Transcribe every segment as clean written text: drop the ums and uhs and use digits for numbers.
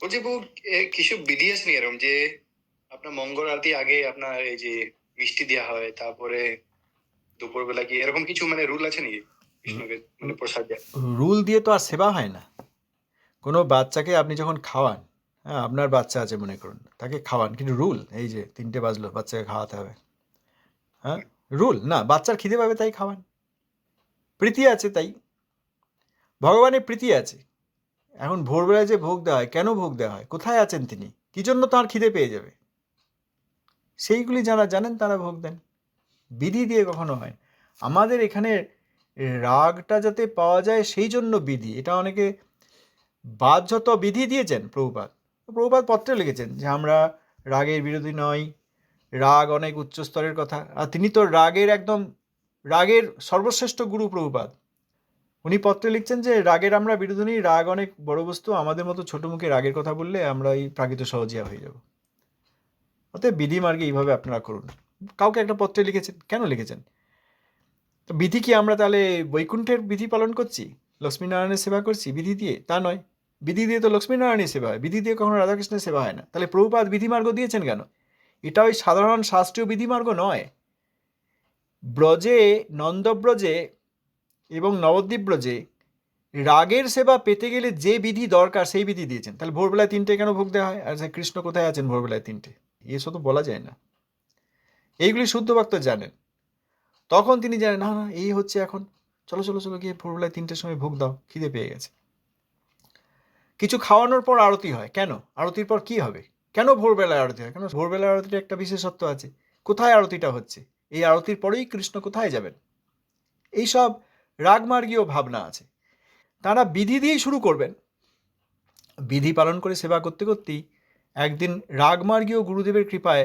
বলছি বউ, কিছু বিধি আছে নি এরকম যে আপনার মঙ্গল আরতি আগে আপনার এই যে মিষ্টি দেওয়া হয়, তারপরে দুপুরবেলা কি এরকম কিছু মানে রুল আছে নাকি কৃষ্ণকে মানে প্রসাদ দেওয়া? রুল দিয়ে তো আর সেবা হয় না। কোনো বাচ্চাকে আপনি যখন খাওয়ান, হ্যাঁ, আপনার বাচ্চা আছে মনে করুন, তাকে খাওয়ান, কিন্তু রুল এই যে 3টে বাজলো বাচ্চাকে খাওয়াতে হবে, হ্যাঁ, রুল না, বাচ্চার খিদে পাবে তাই খাওয়ান। প্রীতি আছে তাই, ভগবানের প্রীতি আছে। এখন ভোরবেলায় যে ভোগ দেওয়া হয়, কেন ভোগ দেওয়া হয়, কোথায় আছেন তিনি, কি জন্য তার খিদে পেয়ে যাবে, সেইগুলি যারা জানেন তারা ভোগ দেন। বিধি দিয়ে কখনো হয়। আমাদের এখানে রাগটা যাতে পাওয়া যায় সেই জন্য বিধি, এটা অনেকে বাধ্যত বিধি দিয়েছেন প্রভুপাদ। প্রভুপাদ পত্রে লিখেছেন যে আমরা রাগের বিরোধী নই, রাগ অনেক উচ্চ স্তরের কথা, আর তিনি তো রাগের সর্বশ্রেষ্ঠ গুরু প্রভুপাদ। উনি পত্রে লিখছেন যে রাগের আমরা বিরোধী নই, রাগ অনেক বড় বস্তু, আমাদের মতো ছোট মুখে রাগের কথা বললে আমরা এই প্রাকৃত সহজিয়া হয়ে যাব। অতএব বিধি মার্গে এইভাবে আপনারা করুন। কাউকে একটা পত্রে লিখেছেন, কেন লিখেছেন? তো বিধি কি আমরা তাহলে বৈকুণ্ঠের বিধি পালন করছি, লক্ষ্মীনারায়ণের সেবা করছি বিধি দিয়ে? তা নয়। বিধি দিয়ে তো লক্ষ্মীনারায়ণের সেবা হয়, বিধি দিয়ে কখনো রাধাকৃষ্ণের সেবা হয় না। তাহলে প্রভুপাদ বিধিমার্গ দিয়েছেন কেন? এটা ওই সাধারণ শাস্ত্রীয় বিধিমার্গ নয়। ব্রজে, নন্দব্রজে এবং নবদ্বীপ ব্রজে রাগের সেবা পেতে গেলে যে বিধি দরকার সেই বিধি দিয়েছেন। তাহলে ভোরবেলায় 3টে কেন ভোগ দেওয়া হয়? আর কৃষ্ণ কোথায় আছেন ভোরবেলায় 3টে? এসব তো বলা যায় না। এইগুলি শুদ্ধ ভক্ত জানেন। তখন তিনি জানেন, না না এই হচ্ছে এখন, চলো চলো চলো গিয়ে ভোরবেলায় 3টের সময় ভোগ দাও, খিদে পেয়ে গেছে। কিছু খাওয়ানোর পর আরতি হয়, কেন? আরতির পর কি হবে? কেন ভোরবেলায় আরতি হয়? কেন ভোরবেলায় আরতির একটা বিশেষত্ব আছে। কোথায় আরতিটা হচ্ছে? এই আরতির পরেই কৃষ্ণ কোথায় যাবেন? এইসব রাগমার্গীয় ভাবনা আছে। তারা বিধি দিয়েই শুরু করবেন, বিধি পালন করে সেবা করতে করতেই একদিন রাগমার্গীয় গুরুদেবের কৃপায়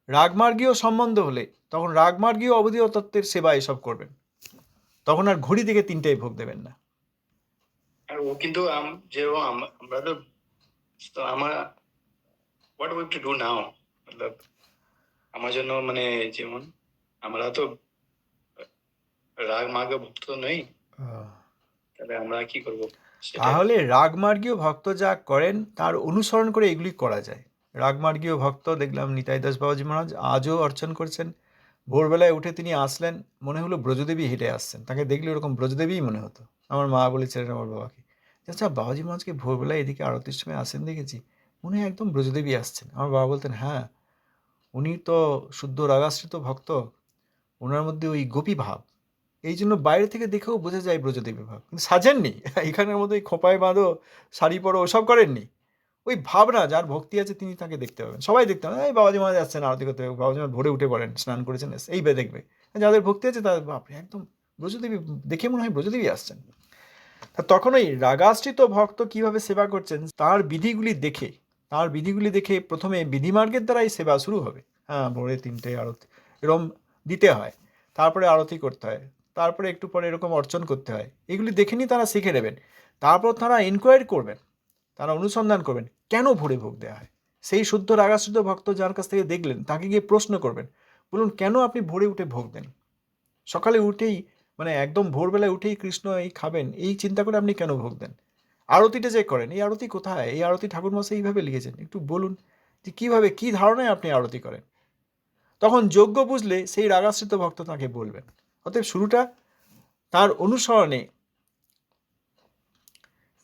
রাগমার্গীয় সম্বন্ধ হলে তখন রাগমার্গীয় অবধীয় তত্ত্বের সেবা এসব করবেন। তখন আর ঘড়ি দিকে 3টায় ভোগ দেবেন না। আর ও কিন্তু আমরা তো আমার what we to do now, মতলব আমার জন্য মানে যেমন আমরা তো রাগ মার্গ ভক্ত নই, তাহলে আমরা কি করব সেটা? তাহলে রাগমার্গীয় ভক্ত যা করেন তার অনুসরণ করে এগুলি করা যায়। রাগমার্গীয় ভক্ত দেখলাম নিতাই দাস বাবাজি মহারাজ আজও অর্চন করছেন। ভোরবেলায় উঠে তিনি আসলেন, মনে হলো ব্রজদেবী হেঁটে আসছেন, তাকে দেখলে ওরকম ব্রজদেবীই মনে হতো। আমার মা বলেছিলেন আমার বাবাকে, আচ্ছা বাবাজি মহারাজকে ভোরবেলায় এদিকে আরতির সময় আসেন দেখেছি, মনে হয় একদম ব্রজদেবী আসছেন। আমার বাবা বলতেন, হ্যাঁ, উনি তো শুদ্ধ রাগাশ্রিত ভক্ত, ওনার মধ্যে ওই গোপী ভাব, এই জন্য বাইরে থেকে দেখেও বোঝা যায় ব্রজদেবী ভাব, কিন্তু সাজেননি এখানের মধ্যে খোঁপায় বাঁধো, শাড়ি পরো, ওসব করেননি। ওই ভাবনা, যার ভক্তি আছে তিনি তাকে দেখতে পাবেন, সবাই দেখতে পাবেন। এই বাবাজি মহারাজ আসছেন আরতি করতে, বাবাজি মহারাজ ভোরে উঠে পড়েন, স্নান করেছেন, এইভাবে দেখবে। যাদের ভক্তি আছে তাদের বাপরে একদম ব্রজদেবী, দেখে মনে হয় ব্রজদেবী আসছেন। তা তখন ওই রাগাশ্রিত ভক্ত কিভাবে সেবা করছেন তার বিধিগুলি দেখে প্রথমে বিধিমার্গের দ্বারাই সেবা শুরু হবে। হ্যাঁ, ভোরে 3টে আরতি এরকম দিতে হয়, তারপরে আরতি করতে হয়, তারপরে একটু পরে এরকম অর্চন করতে হয়। এগুলি দেখে নিয়ে তারা শিখে নেবেন। তারপর তারা ইনকোয়ারি করবেন, তারা অনুসন্ধান করবেন কেন ভোরে ভোগ দেওয়া হয়। সেই শুদ্ধ রাগাশ্রিত ভক্ত যার কাছ থেকে দেখলেন তাকে গিয়ে প্রশ্ন করবেন, বলুন কেন আপনি ভোরে উঠে ভোগ দেন? সকালে উঠেই, মানে একদম ভোরবেলায় উঠেই কৃষ্ণ এই খাবেন এই চিন্তা করে আপনি কেন ভোগ দেন? আরতিটা যে করেন, এই আরতি কোথায়? এই আরতি ঠাকুরমশাই এইভাবে লিখেছেন, একটু বলুন যে কীভাবে, কী ধারণায় আপনি আরতি করেন। তখন যোগ্য বুঝলে সেই রাগাশ্রিত ভক্ত তাকে বলবেন। অতএব শুরুটা তার অনুসরণে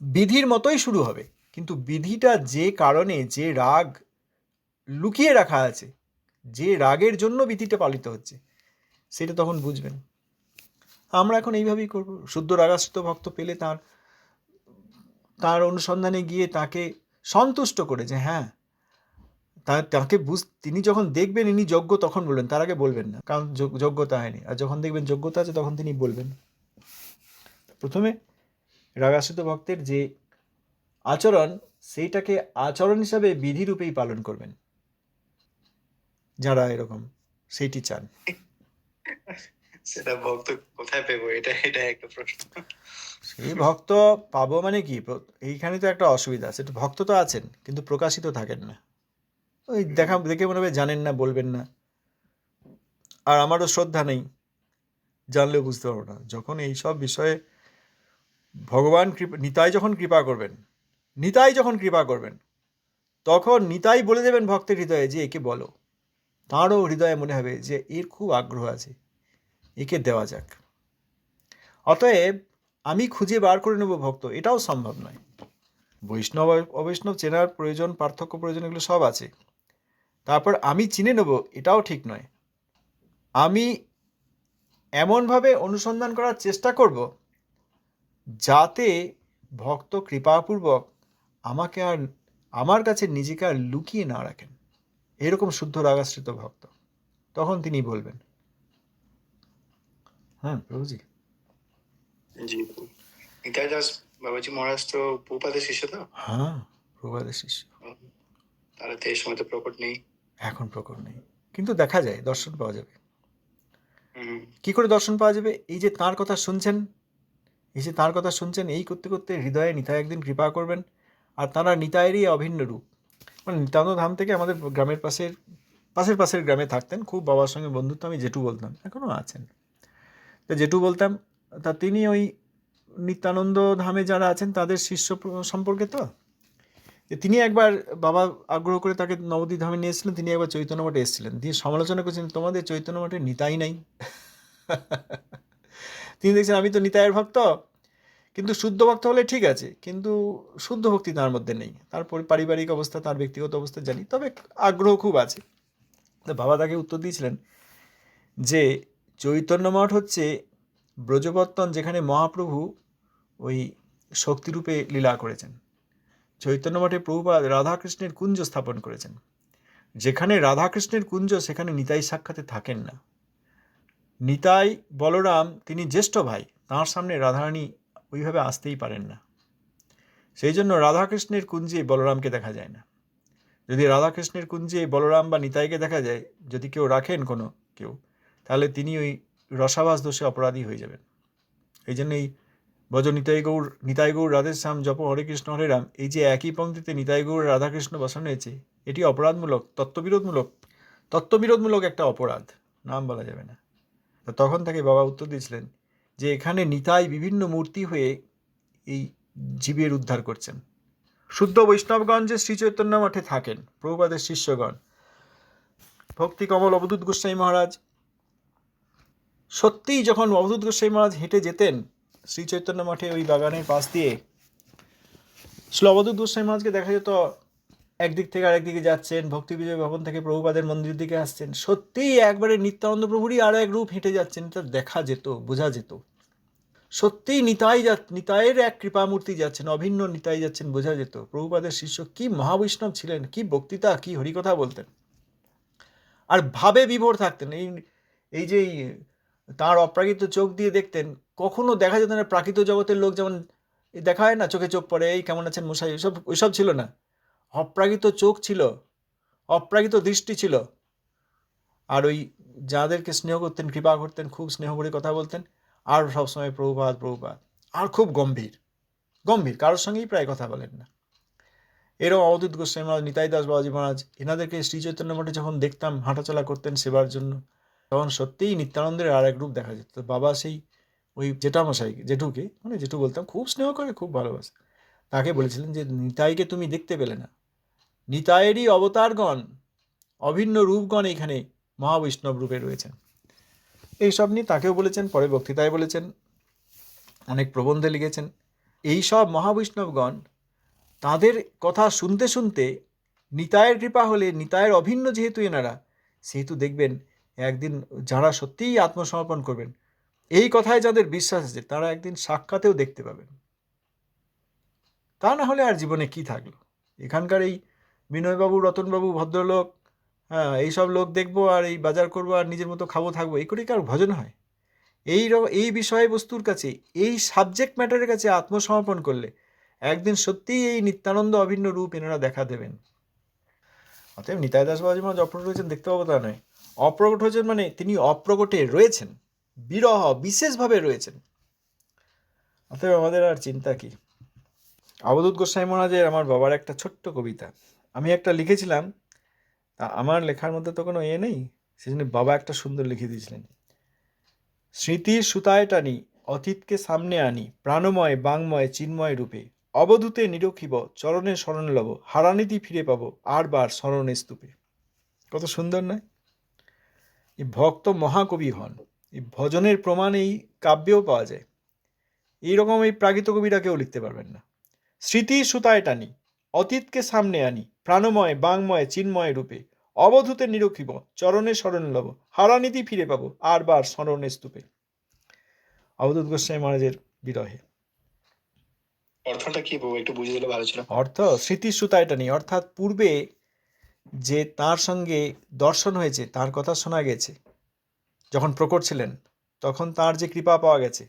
বিধির মতোই শুরু হবে, কিন্তু বিধিটা যে কারণে, যে রাগ লুকিয়ে রাখা আছে, যে রাগের জন্য বিধিটা পালিত হচ্ছে, সেটা তখন বুঝবেন। আমরা এখন এইভাবেই করব। শুদ্ধ রাগাশ্রিত ভক্ত পেলে তার অনুসন্ধানে গিয়ে তাকে সন্তুষ্ট করে যে হ্যাঁ, তাকে তিনি যখন দেখবেন ইনি যোগ্য তখন বলবেন, তার আগে বলবেন না, কারণ যোগ্যতা হয়নি। আর যখন দেখবেন যোগ্যতা আছে তখন তিনি বলবেন। প্রথমে রাগাশ্রিত ভক্তের যে আচরণ, সেইটাকে আচরণ হিসাবে বিধিরূপেই পালন করবেন যারা এরকম সেইটি চান। সেটা ভক্ত কোথায় পেবো, এটা এটা একটা প্রশ্ন। সেই ভক্ত পাবো মানে কি, এইখানে তো একটা অসুবিধা, সেটা ভক্ত তো আছেন কিন্তু প্রকাশিত থাকেন না। ওই দেখে মনে হবে জানেন না, বলবেন না। আর আমারও শ্রদ্ধা নেই, জানলেও বুঝতে পারবো না। যখন এইসব বিষয়ে ভগবান নিতাই যখন কৃপা করবেন, তখন নিতাই বলে দেবেন ভক্তের হৃদয়ে যে একে বলো। তাঁরও হৃদয়ে মনে হবে যে এর খুব আগ্রহ আছে, একে দেওয়া যাক। অতএব আমি খুঁজে বার করে নেব ভক্ত, এটাও সম্ভব নয়। বৈষ্ণব অবৈষ্ণব চেনার প্রয়োজন, পার্থক্য প্রয়োজন, এগুলো সব আছে। তারপর আমি চিনে নেব, এটাও ঠিক নয়। আমি এমনভাবে অনুসন্ধান করার চেষ্টা করব যাতে ভক্ত কৃপাপূর্বক আমাকে আর আমার কাছে নিজেকে আর লুকিয়ে না রাখেন, এরকম শুদ্ধ রাগাশ্রিত ভক্ত। তখন তিনি বলবেন। হ্যাঁ প্রভুজি। জি। নিতাই দাস বাবাজি মহারাজ তো প্রভুপাদের শিষ্য তো? হ্যাঁ, প্রভুপাদের শিষ্য। তাহলে তো এই সময় তো প্রকট নেই। এখন প্রকট নেই, কিন্তু দেখা যায়, দর্শন পাওয়া যাবে। হুম। কি করে দর্শন পাওয়া যাবে? এই যে তাঁর কথা শুনছেন, এই করতে করতে হৃদয়ে নিতাই একদিন কৃপা করবেন, আর তাঁরা নিতাইয়েরই অভিন্ন রূপ। মানে নিত্যানন্দ ধাম থেকে আমাদের গ্রামের পাশের গ্রামে থাকতেন, খুব বাবার সঙ্গে বন্ধুত্ব, আমি জেঠু বলতাম, এখনও আছেন। তো জেঠু বলতাম, তা তিনি ওই নিত্যানন্দ ধামে যারা আছেন তাদের শিষ্য সম্পর্কে তো তিনি একবার বাবা আগ্রহ করে তাকে নবদ্বীপ ধামে নিয়েছিলেন, তিনি একবার চৈতন্য মঠে এসেছিলেন, দিয়ে সমালোচনা করছেন তোমাদের চৈতন্য মঠে নিতাই নাই। তিনি দেখছেন আমি তো নিতাইয়ের ভক্ত, কিন্তু শুদ্ধ ভক্ত হলে ঠিক আছে, কিন্তু শুদ্ধ ভক্তি তার মধ্যে নেই। তার পারিবারিক অবস্থা, তার ব্যক্তিগত অবস্থা জানি, তবে আগ্রহ খুব আছে। তো বাবা তাকে উত্তর দিয়েছিলেন যে চৈতন্য মঠ হচ্ছে ব্রজবর্তন, যেখানে মহাপ্রভু ওই শক্তিরূপে লীলা করেছেন। চৈতন্য মঠে প্রভুপাদ রাধাকৃষ্ণের কুঞ্জ স্থাপন করেছেন। যেখানে রাধাকৃষ্ণের কুঞ্জ, সেখানে নিতাই সাক্ষাতে থাকেন না। নিতাই বলরাম তিনি জ্যেষ্ঠ ভাই, তাঁর সামনে রাধারানী ওইভাবে আসতেই পারেন না। সেই জন্য রাধাকৃষ্ণের কুঞ্জে বলরামকে দেখা যায় না। যদি রাধাকৃষ্ণের কুঞ্জে বলরাম বা নিতাইকে দেখা যায়, যদি কেউ রাখেন কেউ, তাহলে তিনি ওই রসাবাস দোষে অপরাধী হয়ে যাবেন। এই জন্য এই ভজ নিতাই গৌর রাধেশ্যাম জপ হরে কৃষ্ণ হরে রাম, এই যে একই পংক্তিতে নিতাই গৌর রাধাকৃষ্ণ বসানো হয়েছে, এটি অপরাধমূলক, তত্ত্ববিরোধমূলক একটা অপরাধ, নাম বলা যাবে না। তখন তাকে বাবা উত্তর দিয়েছিলেন যে এখানে নিতাই বিভিন্ন মূর্তি হয়ে এই জীবের উদ্ধার করছেন। শুদ্ধ বৈষ্ণবগণ যে শ্রীচৈতন্য মঠে থাকেন, প্রভুপাদের শিষ্যগণ, ভক্তি কমল অবধূত গোস্বামী মহারাজ, সত্যিই যখন অবধূত গোস্বামী মহারাজ হেঁটে যেতেন শ্রীচৈতন্য মঠে ওই বাগানের পাশ দিয়ে, শ্রী অবধূত গোস্বামী মহারাজকে দেখা যেত একদিক থেকে আরেকদিকে যাচ্ছেন, ভক্তি বিজয় ভবন থেকে প্রভুপাদের মন্দিরের দিকে আসছেন, সত্যিই একবারে নিত্যানন্দ প্রভুরই আরো এক রূপ হেঁটে যাচ্ছেন, এটা দেখা যেত, বোঝা যেত। সত্যিই নিতাইয়ের এক কৃপামূর্তি যাচ্ছেন, অভিন্ন নিতাই যাচ্ছেন, বোঝা যেত। প্রভুপাদের শিষ্য কি মহাবৈষ্ণব ছিলেন, কি বক্তৃতা, কি হরিকথা বলতেন, আর ভাবে বিভোর থাকতেন। এই যে তাঁর অপ্রাকৃত চোখ দিয়ে দেখতেন, কখনো দেখা যেত না প্রাকৃত জগতের লোক যেমন দেখা হয় না, চোখে চোখ পড়ে, এই কেমন আছেন মশাই, ওইসব ছিল না। অপ্রাকৃত চোখ ছিল, অপ্রাকৃত দৃষ্টি ছিল, আর ওই যাদেরকে স্নেহ করতেন, কৃপা করতেন, খুব স্নেহ করে কথা বলতেন, আর সবসময় প্রভুপাদ, আর খুব গম্ভীর, কারোর সঙ্গেই প্রায় কথা বলেন না। এরকম অবধূত গোস্বামী মহারাজ, নিতাই দাস বাবাজি মহারাজ, এনাদেরকে শ্রীচৈতন্য মঠে যখন দেখতাম হাঁটাচলা করতেন সেবার জন্য, তখন সত্যিই নিত্যানন্দের আর এক রূপ দেখা যেত। তো বাবা সেই ওই জেঠুকে, মানে জেঠু বলতাম, খুব স্নেহ করে, খুব ভালোবাসে, তাকে বলেছিলেন যে নিতাইকে তুমি দেখতে পেলে না, নিতাইয়েরই অবতারগণ, অভিন্ন রূপগণ এইখানে মহাবৈষ্ণব রূপে রয়েছেন। এইসব নিয়ে তাকেও বলেছেন, পরে বক্তৃতায় বলেছেন, অনেক প্রবন্ধে লিখেছেন। এইসব মহাবৈষ্ণবগণ তাদের কথা শুনতে শুনতে নিতাইয়ের কৃপা হলে, নিতাইয়ের অভিন্ন যেহেতু এনারা, সেহেতু দেখবেন একদিন যারা সত্যিই আত্মসমর্পণ করবেন, এই কথায় যাদের বিশ্বাস আছে, তারা একদিন সাক্ষাতেও দেখতে পাবেন। তা না হলে আর জীবনে কি থাকলো? এখানকার এই বিনয়বাবু, রতনবাবু, ভদ্রলোক, হ্যাঁ, এইসব লোক দেখবো আর এই বাজার করবো আর নিজের মতো খাবো থাকবো, এই করে কি আর ভজন হয়? এই বিষয়বস্তুর কাছে, এই সাবজেক্ট ম্যাটারের কাছে আত্মসমর্পণ করলে একদিন সত্যিই এই নিত্যানন্দ অভিন্ন রূপ এনারা দেখা দেবেন। অতএব নিতাই দাস বাবাজি মহারাজ অপ্রকট হয়েছেন দেখতে পাবো তা নয়। অপ্রকট হয়েছেন মানে তিনি অপ্রকটে রয়েছেন, বিরহ বিশেষভাবে রয়েছেন। অতএব আমাদের আর চিন্তা কি? অবধূত গোস্বামী মহারাজের আমার বাবার একটা ছোট্ট কবিতা আমি একটা লিখেছিলাম, আমার লেখার মধ্যে তো কোনো নেই, সেজন্য বাবা একটা সুন্দর লিখে দিয়েছিলেন। স্মৃতির সুতায় টানি, অতীতকে সামনে আনি, প্রাণময় বাংময় চিন্ময় রূপে, অবধূতে নিরখিব, চরণে শরণ লব, হারানিধি ফিরে পাবো, আর বার স্মরণে স্তূপে। কত সুন্দর নয়? এই ভক্ত মহাকবি হন। এই ভজনের প্রমাণ এই কাব্যেও পাওয়া যায়। এইরকম এই প্রাকৃত কবিরা কেউ লিখতে পারবেন না। স্মৃতি সুতায় টানি, অতীতকে সামনে আনি, প্রাণময় বাংময় চিন্ময় রূপে, অবধূতে নিরখিব, চরণে শরণ লব, হারানিধি ফিরে পাবো, আর বার স্মরণে স্তূপে। অবধূত গোস্বামী মহারাজের বিরহে। অর্থটা কি বউ একটু বুঝিয়ে দিলে ভালো ছিল। অর্থ স্মৃতির সুতায় টানি, অর্থাৎ পূর্বে যে তার সঙ্গে দর্শন হয়েছে, তার কথা শোনা গেছে যখন প্রকট ছিলেন, তখন তার যে কৃপা পাওয়া গেছে,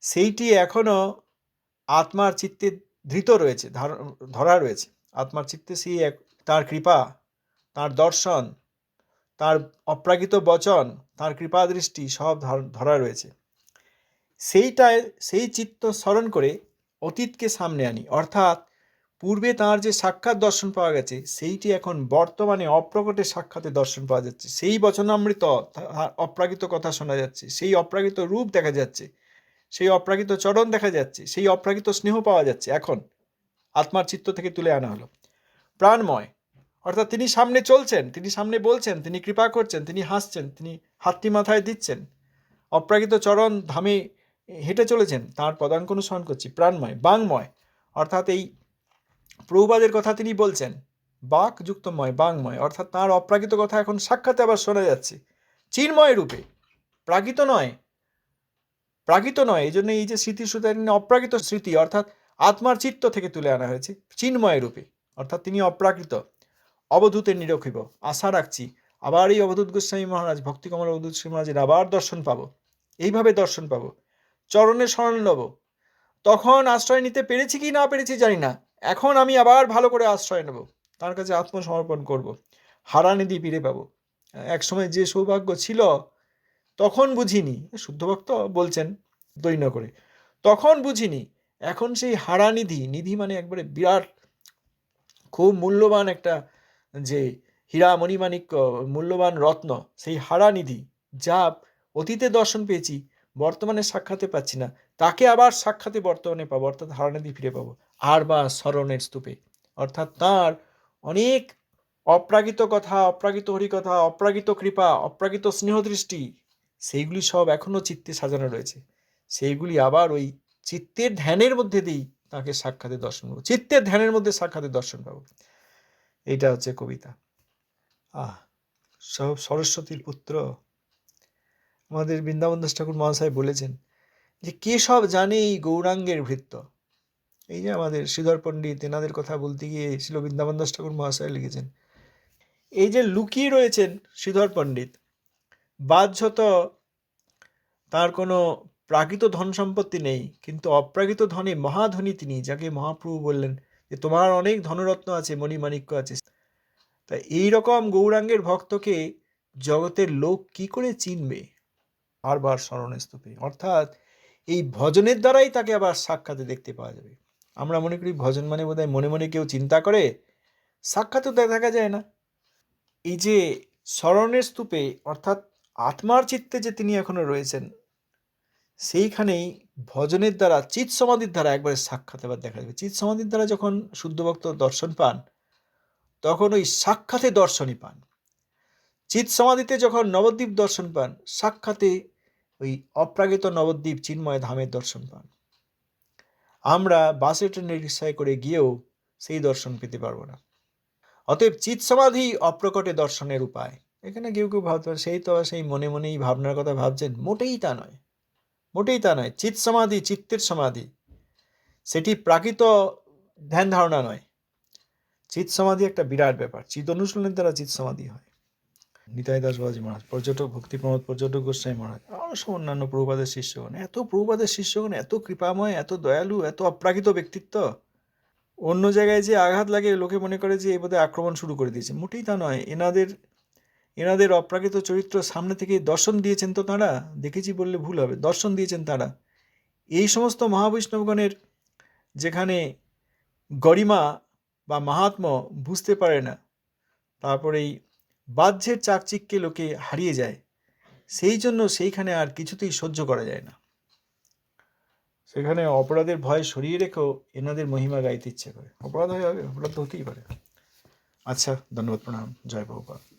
সেইটি এখনো আত্মার চিত্তে ধৃত রয়েছে, ধরা রয়েছে। আত্মার চিত্তে সেই তার কৃপা, তার দর্শন, তার অপ্রাকৃত বচন, তার কৃপা দৃষ্টি সব ধরা রয়েছে। সেইটায় সেই চিত্ত স্মরণ করে অতীতকে সামনে আনি, অর্থাৎ পূর্বে তার যে সাক্ষাৎ দর্শন পাওয়া গেছে, সেইটি এখন বর্তমানে অপ্রকটে সাক্ষাতে দর্শন পাওয়া যাচ্ছে। সেই বচনামৃত অপ্রাকৃত কথা শোনা যাচ্ছে, সেই অপ্রাকৃত রূপ দেখা যাচ্ছে, সেই অপ্রাকৃত চরণ দেখা যাচ্ছে, সেই অপ্রাকৃত স্নেহ পাওয়া যাচ্ছে। এখন আত্মার চিত্ত থেকে তুলে আনা হলো। প্রাণময়, অর্থাৎ তিনি সামনে চলছেন, তিনি সামনে বলছেন, তিনি কৃপা করছেন, তিনি হাসছেন, তিনি হাতটি মাথায় দিচ্ছেন, অপ্রাকৃত চরণ ধামে হেঁটে চলেছেন, তাঁর পদাঙ্ক অনুসরণ করছি। প্রাণময় বাংময়, অর্থাৎ এই প্রভুপাদের কথা তিনি বলছেন, বাক যুক্তময় বাংময়, অর্থাৎ তাঁর অপ্রাকৃত কথা এখন সাক্ষাতে আবার শোনা যাচ্ছে। চিন্ময় রূপে, প্রাকৃত নয়, প্রাকৃত নয়। এই জন্য এই যে স্মৃতি সুতরাং অপ্রাকৃত স্মৃতি, অর্থাৎ আত্মার চিত্ত থেকে তুলে আনা হয়েছে চিন্ময় রূপে, অর্থাৎ তিনি অপ্রাকৃত। অবধূতে নিরখিব, আশা রাখছি আবার এই অবধূত গোস্বামী মহারাজ, ভক্তিকমল অবধূত গোস্বামী মহারাজের আবার দর্শন পাবো, এইভাবে দর্শন পাবো। চরণে শরণ লব, তখন আশ্রয় নিতে পেরেছি কি না পেরেছি জানি না, এখন আমি আবার ভালো করে আশ্রয় নেব, তার কাছে আত্মসমর্পণ করব। হারানিধি ফিরে পাবো। একসময় যে সৌভাগ্য ছিল তখন বুঝিনি, শুদ্ধ ভক্ত বলছেন দৈন্য করে, তখন বুঝিনি, এখন সেই হারানিধি, নিধি মানে একবারে বিরাট খুব মূল্যবান একটা যে হীরা মণিমাণিক্য, মূল্যবান রত্ন, সেই হারানিধি যা অতীতে দর্শন পেয়েছি, বর্তমানে সাক্ষাতে পাচ্ছি না, তাকে আবার সাক্ষাতে বর্তমানে পাবো, অর্থাৎ হারানিধি ফিরে পাবো। আর বা স্মরণের স্তূপে, অর্থাৎ তার অনেক অপ্রাকৃত কথা, অপ্রাকৃত হরিকথা, অপ্রাকৃত কৃপা, অপ্রাকৃত স্নেহদৃষ্টি, সেইগুলি সব এখনো চিত্তে সাজানো রয়েছে। সেইগুলি আবার ওই চিত্তের ধ্যানের মধ্যে দিয়েই তাকে সাক্ষাতে দর্শন পাবো, চিত্তের ধ্যানের মধ্যে সাক্ষাতে দর্শন পাবো। এইটা হচ্ছে কবিতা। সব সরস্বতীর পুত্র। আমাদের বৃন্দাবন দাস ঠাকুর মহাশয় বলেছেন যে কে সব জানে এই গৌরাঙ্গের ভৃত্য। এই যে আমাদের শ্রীধর পণ্ডিত, এনাদের কথা বলতে গিয়ে ছিল বৃন্দাবন দাস ঠাকুর মহাশয় লিখেছেন, এই যে লুকিয়ে রয়েছেন শ্রীধর পণ্ডিত, বাহ্যত তার কোনো প্রাকৃত ধন সম্পত্তি নেই, কিন্তু অপ্রাকৃত ধনে মহাধনী তিনি, যাকে মহাপ্রভু বললেন যে তোমার অনেক ধনরত্ন আছে, মণিমাণিক্য আছে। তা এইরকম গৌরাঙ্গের ভক্তকে জগতের লোক কি করে চিনবে? বারবার স্মরণে স্তূপে, অর্থাৎ এই ভজনের দ্বারাই তাকে আবার সাক্ষাতে দেখতে পাওয়া যাবে। আমরা মনে করি ভজন মানে বোধহয় মনে মনে কেউ চিন্তা করে, সাক্ষাৎও দেখা যায় না। এই যে স্মরণের স্তূপে, অর্থাৎ আত্মার চিত্তে যে তিনি এখনো রয়েছেন, সেইখানেই ভজনের দ্বারা, চিৎ সমাধির দ্বারা একবারে সাক্ষাৎ আবার দেখা যাবে। চিৎ সমাধির দ্বারা যখন শুদ্ধ ভক্ত দর্শন পান, তখন ওই সাক্ষাতে দর্শনই পান। চিৎ সমাধিতে যখন নবদ্বীপ দর্শন পান, সাক্ষাতে ওই অপ্রাকৃত নবদ্বীপ চিন্ময় ধামের দর্শন পান। আমরা বাসে ট্রেনে রিক্সায় করে গিয়েও সেই দর্শন পেতে পারবো না। অতএব চিৎ সমাধি অপ্রকটে দর্শনের উপায়। এখানে কেউ কেউ ভাবতে পারে সেই তো সেই মনে মনেই ভাবনার কথা ভাবছেন, মোটেই তা নয়, মোটেই তা নয়। চিৎ সমাধি, চিত্তের সমাধি, সেটি প্রাকৃত ধ্যান ধারণা নয়। চিৎ সমাধি একটা বিরাট ব্যাপার, চিৎ অনুশীলনের দ্বারা চিৎ সমাধি হয়। নিতাই দাস বাবাজি মহারাজ, পর্যটক ভক্তি প্রমোদ পর্যটক গোস্বামী মহারাজ, আরও সব অন্যান্য প্রভুপাদের শিষ্যগণ, এত প্রভুপাদের শিষ্যগণ, এত কৃপাময়, এত দয়ালু, এত অপ্রাকৃত ব্যক্তিত্ব। অন্য জায়গায় যে আঘাত লাগে, লোকে মনে করে যে এই বোধহয় আক্রমণ শুরু করে দিয়েছে, মোটেই তা নয়। এনাদের অপ্রাকৃত চরিত্র সামনে থেকে দর্শন দিয়েছেন তো তাঁরা, দেখেছি বললে ভুল হবে, দর্শন দিয়েছেন তাঁরা। এই সমস্ত মহাবৈষ্ণবগণের যেখানে গরিমা বা মাহাত্ম্য বুঝতে পারে না, তারপরেই বাহ্যের চাকচিক্যে লোকে হারিয়ে যায়, সেই জন্য সেইখানে আর কিছুতেই সহ্য করা যায় না। সেখানে অপরাধের ভয় সরিয়ে রেখেও এনাদের মহিমা গাইতে ইচ্ছে করে। অপরাধ হয়ে হবে, অপরাধ তো হতেই পারে। আচ্ছা, ধন্যবাদ, প্রণাম, জয় বহুপাল।